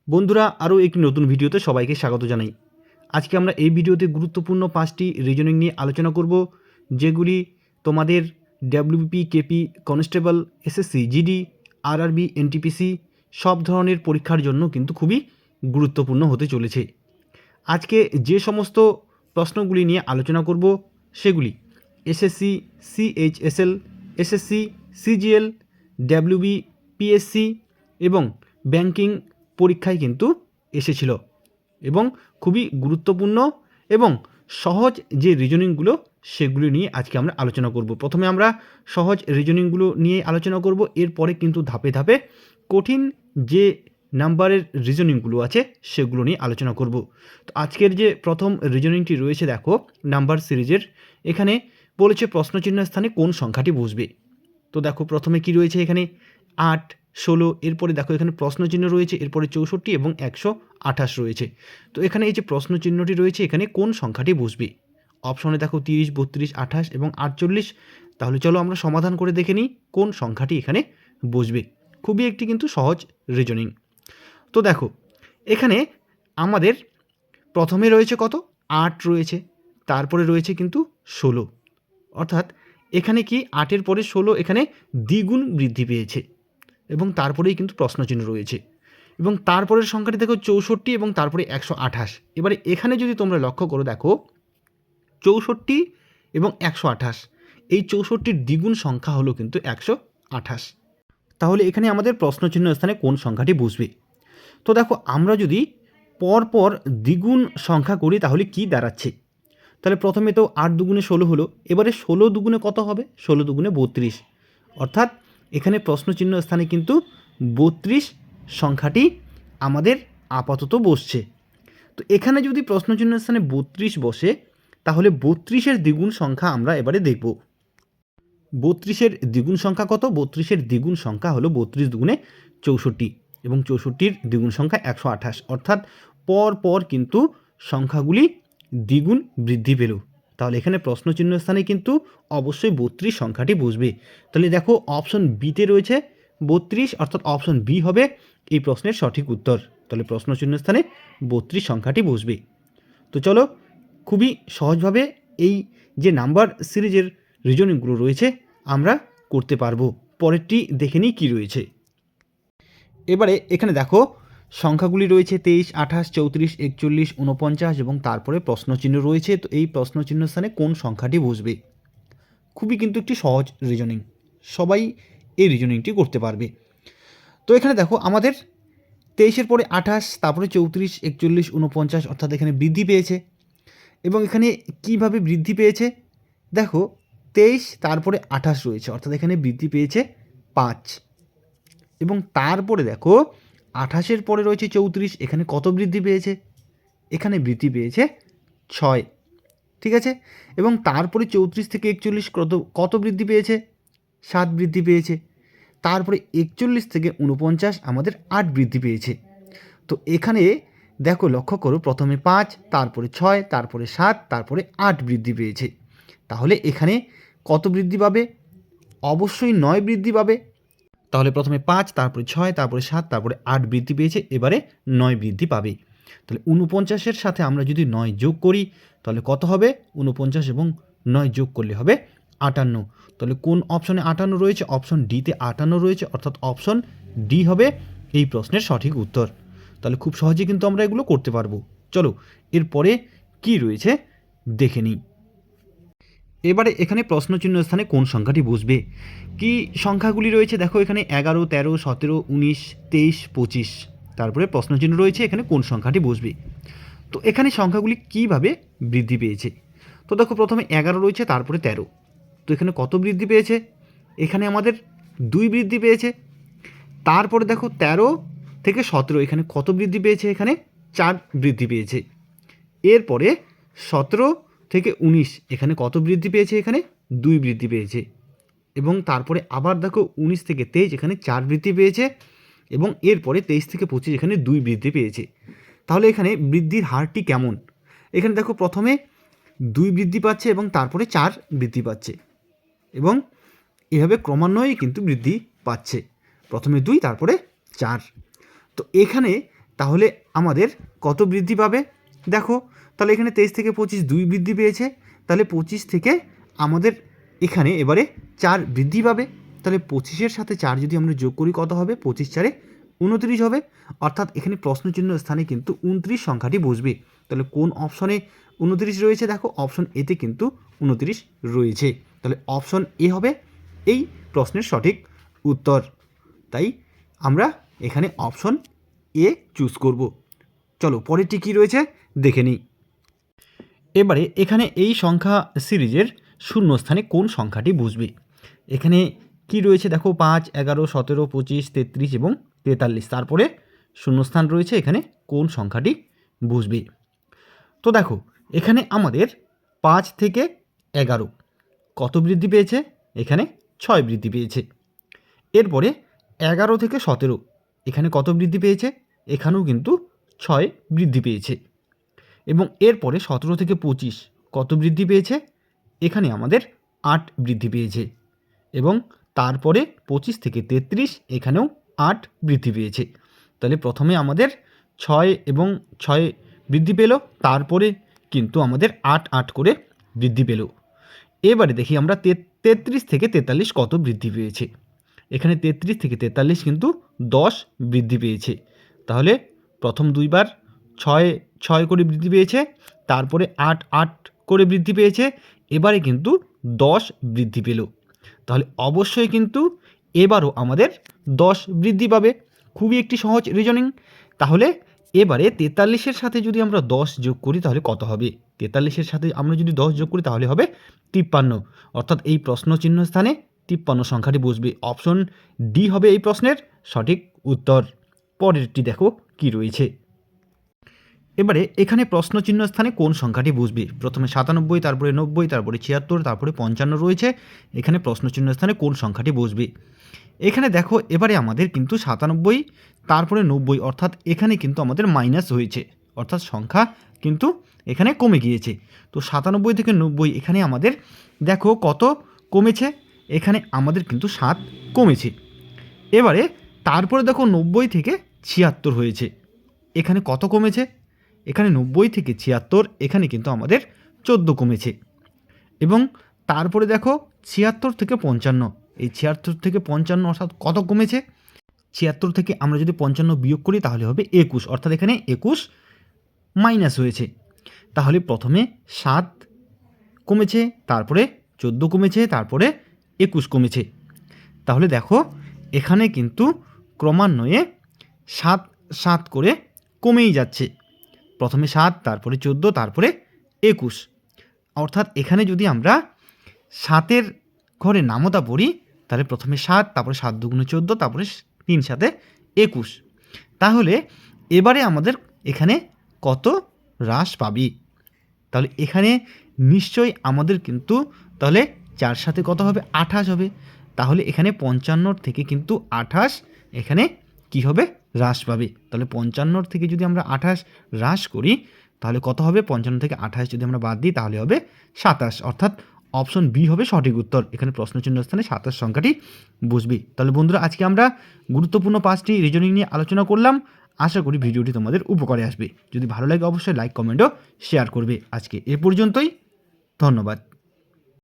বন্ধুরা, আরও একটি নতুন ভিডিওতে সবাইকে স্বাগত জানাই। আজকে আমরা এই ভিডিওতে গুরুত্বপূর্ণ 5টি রিজনিং নিয়ে আলোচনা করব, যেগুলি তোমাদের WBP, KP, constable, SSC, GD, RRB, NTPC সব ধরনের পরীক্ষার জন্য কিন্তু খুবই গুরুত্বপূর্ণ হতে চলেছে। আজকে যে সমস্ত প্রশ্নগুলি নিয়ে আলোচনা করব সেগুলি SSC, CHSL, SSC, CGL, WB, PSC এবং ব্যাংকিং পরীক্ষায় কিন্তু এসেছিল এবং খুবই গুরুত্বপূর্ণ এবং সহজ যে রিজনিংগুলো সেগুলো নিয়ে আজকে আমরা আলোচনা করব। প্রথমে আমরা সহজ রিজনিংগুলো নিয়ে আলোচনা করব, এরপরে কিন্তু ধাপে ধাপে কঠিন যে নাম্বারের রিজনিংগুলো আছে সেগুলো নিয়ে আলোচনা করব। তো আজকের যে প্রথম রিজনিংটি রয়েছে, দেখো নাম্বার সিরিজের, এখানে বলেছে প্রশ্নচিহ্ন স্থানে কোন সংখ্যাটি বসবে। তো দেখো প্রথমে কি রয়েছে, এখানে 8, 16, এরপরে দেখো এখানে প্রশ্নচিহ্ন রয়েছে, এরপরে 64 এবং 128 রয়েছে। তো এখানে এই যে প্রশ্নচিহ্নটি রয়েছে, এখানে কোন সংখ্যাটি বসবে। অপশনে দেখো 30, 32, 28 এবং 48। তাহলে চলো আমরা সমাধান করে দেখে নিই কোন সংখ্যাটি এখানে বসবে। খুবই একটি কিন্তু সহজ রিজনিং। তো দেখো এখানে আমাদের প্রথমে রয়েছে কত, 8 রয়েছে, তারপরে রয়েছে কিন্তু 16, অর্থাৎ এখানে কি 8-এর পরে 16 এখানে দ্বিগুণ বৃদ্ধি পেয়েছে এবং তারপরেই কিন্তু প্রশ্নচিহ্ন রয়েছে। এবং তারপরের সংখ্যাটি দেখো 64 এবং তারপরে 128। এবারে এখানে যদি তোমরা লক্ষ্য করো, দেখো 64 এবং 128, এই 64-র দ্বিগুণ সংখ্যা হলো কিন্তু 128। তাহলে এখানে আমাদের প্রশ্নচিহ্ন স্থানে কোন সংখ্যাটি বসবে। তো দেখো আমরা যদি পরপর দ্বিগুণ সংখ্যা করি তাহলে কি দাঁড়াচ্ছে। তাহলে প্রথমে তো 8 দুগুণে 16 হলো, এবারে 16 দুগুণে কত হবে, 16 দুগুণে 32, অর্থাৎ এখানে প্রশ্নচিহ্ন স্থানে কিন্তু 32 সংখ্যাটি আমাদের আপাতত বসছে। তো এখানে যদি প্রশ্নচিহ্ন স্থানে 32 বসে, তাহলে 32-এর দ্বিগুণ সংখ্যা আমরা এবারে দেখব। 32-এর দ্বিগুণ সংখ্যা কত, 32-এর দ্বিগুণ সংখ্যা হলো 32 দুগুণে 64 এবং 64-র দ্বিগুণ সংখ্যা 128, অর্থাৎ পর কিন্তু সংখ্যাগুলি দ্বিগুণ বৃদ্ধি পেল। তাহলে এখানে প্রশ্নচিহ্ন স্থানে কিন্তু অবশ্যই 32 সংখ্যাটি বসবে। তাহলে দেখো অপশন বিতে রয়েছে 32, অর্থাৎ অপশন বি হবে এই প্রশ্নের সঠিক উত্তর। তাহলে প্রশ্নচিহ্ন স্থানে 32 সংখ্যাটি বসবে। তো চলো খুবই সহজভাবে এই যে নাম্বার সিরিজের রিজনিংগুলো রয়েছে আমরা করতে পারবো। পরেরটি দেখে নিই কী রয়েছে। এবারে এখানে দেখো সংখ্যাগুলি রয়েছে 23, 28, 34, 41, 49 এবং তারপরে প্রশ্নচিহ্ন রয়েছে। তো এই প্রশ্নচিহ্ন স্থানে কোন সংখ্যাটি বসবে। খুবই কিন্তু একটি সহজ রিজনিং, সবাই এই রিজনিংটি করতে পারবে। তো এখানে দেখো আমাদের 23-এর পরে 28, তারপরে 34, 41, 49, অর্থাৎ এখানে বৃদ্ধি পেয়েছে। এবং এখানে কিভাবে বৃদ্ধি পেয়েছে, দেখো 23 তারপরে 28 রয়েছে, অর্থাৎ এখানে বৃদ্ধি পেয়েছে 5। এবং তারপরে দেখো 28-এর পরে রয়েছে 34, এখানে কত বৃদ্ধি পেয়েছে, এখানে বৃদ্ধি পেয়েছে 6, ঠিক আছে। এবং তারপরে 34 থেকে 41 কত বৃদ্ধি পেয়েছে, 7 বৃদ্ধি পেয়েছে। তারপরে 41 থেকে 49 আমাদের 8 বৃদ্ধি পেয়েছে। তো এখানে দেখো লক্ষ্য করো, প্রথমে 5, তারপরে 6, তারপরে 7, তারপরে 8 বৃদ্ধি পেয়েছে। তাহলে এখানে কত বৃদ্ধি পাবে, অবশ্যই 9 বৃদ্ধি পাবে। তাহলে প্রথমে 5, তারপরে 6, তারপরে 7, তারপরে 8 বৃদ্ধি পেয়েছে, এবারে 9 বৃদ্ধি পাবে। তাহলে 49-এর সাথে আমরা যদি 9 যোগ করি তাহলে কত হবে, 49 এবং 9 যোগ করলে হবে 58। তাহলে কোন অপশনে 58 রয়েছে, অপশন ডিতে 58 রয়েছে, অর্থাৎ অপশন ডি হবে এই প্রশ্নের সঠিক উত্তর। তাহলে খুব সহজে কিন্তু আমরা এগুলো করতে পারবো। চলো এরপরে কি রয়েছে দেখে নিই। এবারে এখানে প্রশ্নচিহ্ন স্থানে কোন সংখ্যাটি বসবে। কি সংখ্যাগুলি রয়েছে দেখো, এখানে 11, 13, 17, 19, 23, 25, তারপরে প্রশ্নচিহ্ন রয়েছে, এখানে কোন সংখ্যাটি বসবে। তো এখানে সংখ্যাগুলি কিভাবে বৃদ্ধি পেয়েছে। তো দেখো প্রথমে 11 রয়েছে, তারপরে 13, তো এখানে কত বৃদ্ধি পেয়েছে, এখানে আমাদের 2 বৃদ্ধি পেয়েছে। তারপরে দেখো 13 থেকে 17, এখানে কত বৃদ্ধি পেয়েছে, এখানে 4 বৃদ্ধি পেয়েছে। এরপরে 17 থেকে 19, এখানে কত বৃদ্ধি পেয়েছে, এখানে 2 বৃদ্ধি পেয়েছে। এবং তারপরে আবার দেখো 19 থেকে 23, এখানে 4 বৃদ্ধি পেয়েছে। এবং এরপরে 23 থেকে 25, এখানে 2 বৃদ্ধি পেয়েছে। তাহলে এখানে বৃদ্ধির হারটি কেমন, এখানে দেখো প্রথমে 2 বৃদ্ধি পাচ্ছে এবং তারপরে 4 বৃদ্ধি পাচ্ছে এবং এভাবে ক্রমান্বয়ে কিন্তু বৃদ্ধি পাচ্ছে, প্রথমে 2 তারপরে 4। তো এখানে তাহলে আমাদের কত বৃদ্ধি পাবে দেখো, তাহলে এখানে 23 থেকে 25 2 বৃদ্ধি পেয়েছে, তাহলে 25 থেকে আমাদের এখানে এবারে 4 বৃদ্ধি পাবে। তাহলে 25-এর সাথে 4 যদি আমরা যোগ করি কত হবে, 25 4 29 হবে। অর্থাৎ এখানে প্রশ্নচিহ্ন স্থানে কিন্তু 29 সংখ্যাটি বসবে। তাহলে কোন অপশনে 29 রয়েছে, দেখো অপশন এতে কিন্তু 29 রয়েছে। তাহলে অপশন এ হবে এই প্রশ্নের সঠিক উত্তর। তাই আমরা এখানে অপশন এ চুজ করব। চলো পরেরটি কী রয়েছে দেখে নিই। এবারে এখানে এই সংখ্যা সিরিজের শূন্যস্থানে কোন সংখ্যাটি বসবে। এখানে কি রয়েছে দেখো, 5 11 17 25 33 এবং 43। তারপরে শূন্যস্থান রয়েছে, এখানে কোন সংখ্যাটি বসবে। তো দেখো এখানে আমাদের 5 থেকে 11 কত বৃদ্ধি পেয়েছে, এখানে 6 বৃদ্ধি পেয়েছে। এরপরে 11 থেকে 17 এখানে কত বৃদ্ধি পেয়েছে, এখানেও কিন্তু 6 বৃদ্ধি পেয়েছে। এবং এরপরে 17 থেকে 25 কত বৃদ্ধি পেয়েছে, এখানে আমাদের 8 বৃদ্ধি পেয়েছে। এবং তারপরে 25 থেকে 33 এখানেও 8 বৃদ্ধি পেয়েছে। তাহলে প্রথমে আমাদের 6 এবং 6 বৃদ্ধি পেল, তারপরে কিন্তু আমাদের 8 8 করে বৃদ্ধি পেল। এবারে দেখি আমরা 33 থেকে 43 কত বৃদ্ধি পেয়েছে। এখানে 33 থেকে 43 কিন্তু 10 বৃদ্ধি পেয়েছে। তাহলে প্রথম দুইবার 6 6 করে বৃদ্ধি পেয়েছে, তারপরে 8 8 করে বৃদ্ধি পেয়েছে, এবারে কিন্তু 10 বৃদ্ধি পেল। তাহলে অবশ্যই কিন্তু এবারও আমাদের 10 বৃদ্ধি পাবে। খুবই একটি সহজ রিজনিং। তাহলে এবারে 43-এর সাথে যদি আমরা 10 যোগ করি তাহলে কত হবে, 43-এর সাথে আমরা যদি 10 যোগ করি তাহলে হবে 53। অর্থাৎ এই প্রশ্ন চিহ্ন স্থানে 53 সংখ্যাটি বসবে। অপশন ডি হবে এই প্রশ্নের সঠিক উত্তর। পরেরটি দেখো কি রয়েছে। এবারে এখানে প্রশ্ন চিহ্ন স্থানে কোন সংখ্যাটি বসবে। প্রথমে 97, তারপরে 90, তারপরে 76, তারপরে 55 রয়েছে। এখানে প্রশ্ন চিহ্ন স্থানে কোন সংখ্যাটি বসবে। এখানে দেখো এবারে আমাদের কিন্তু 97, তারপরে 90, অর্থাৎ এখানে কিন্তু আমাদের মাইনাস হয়েছে, অর্থাৎ সংখ্যা কিন্তু এখানে কমে গিয়েছে। তো 97 থেকে 90 এখানে আমাদের দেখো কত কমেছে, এখানে আমাদের কিন্তু 7 কমেছে। এবারে তারপরে দেখো 90 থেকে 76 হয়েছে, এখানে কত কমেছে, এখানে 90 থেকে 76 এখানে কিন্তু আমাদের 14 কমেছে। এবং তারপরে দেখো 76 থেকে 55, এই 76 থেকে 55 অর্থাৎ কত কমেছে, 76 থেকে আমরা যদি 55 বিয়োগ করি তাহলে হবে 21, অর্থাৎ এখানে 21 মাইনাস হয়েছে। তাহলে প্রথমে 7 কমেছে, তারপরে 14 কমেছে, তারপরে 21 কমেছে। তাহলে দেখো এখানে কিন্তু ক্রমান্বয়ে 7 7 করে কমেই যাচ্ছে। প্রথমে 7, তারপরে 14, তারপরে 21। অর্থাৎ এখানে যদি আমরা 7-এর ঘরে নামতা পড়ি তাহলে প্রথমে 7, তারপরে 7 দুগুণে 14, তারপরে 3 7 21। তাহলে এবারে আমাদের এখানে কত হ্রাস পাবি, তাহলে এখানে নিশ্চয়ই আমাদের কিন্তু তাহলে 4 সাথে কত হবে, 28 হবে। তাহলে এখানে 55 থেকে কিন্তু 28 এখানে কি হবে, হ্রাস পাবে। তাহলে 55 থেকে যদি আমরা 28 হ্রাস করি তাহলে কত হবে, 55 থেকে 28 যদি আমরা বাদ দিই তাহলে হবে 27, অর্থাৎ অপশন বি হবে সঠিক উত্তর। এখানে প্রশ্নচিহ্ন স্থানে 27 সংখ্যাটি বসবে। তাহলে বন্ধুরা আজকে আমরা গুরুত্বপূর্ণ 5টি রিজনিং নিয়ে আলোচনা করলাম। আশা করি ভিডিওটি তোমাদের উপকারে আসবে। যদি ভালো লাগে অবশ্যই লাইক, কমেন্ট ও শেয়ার করবে। আজকে এ পর্যন্তই, ধন্যবাদ।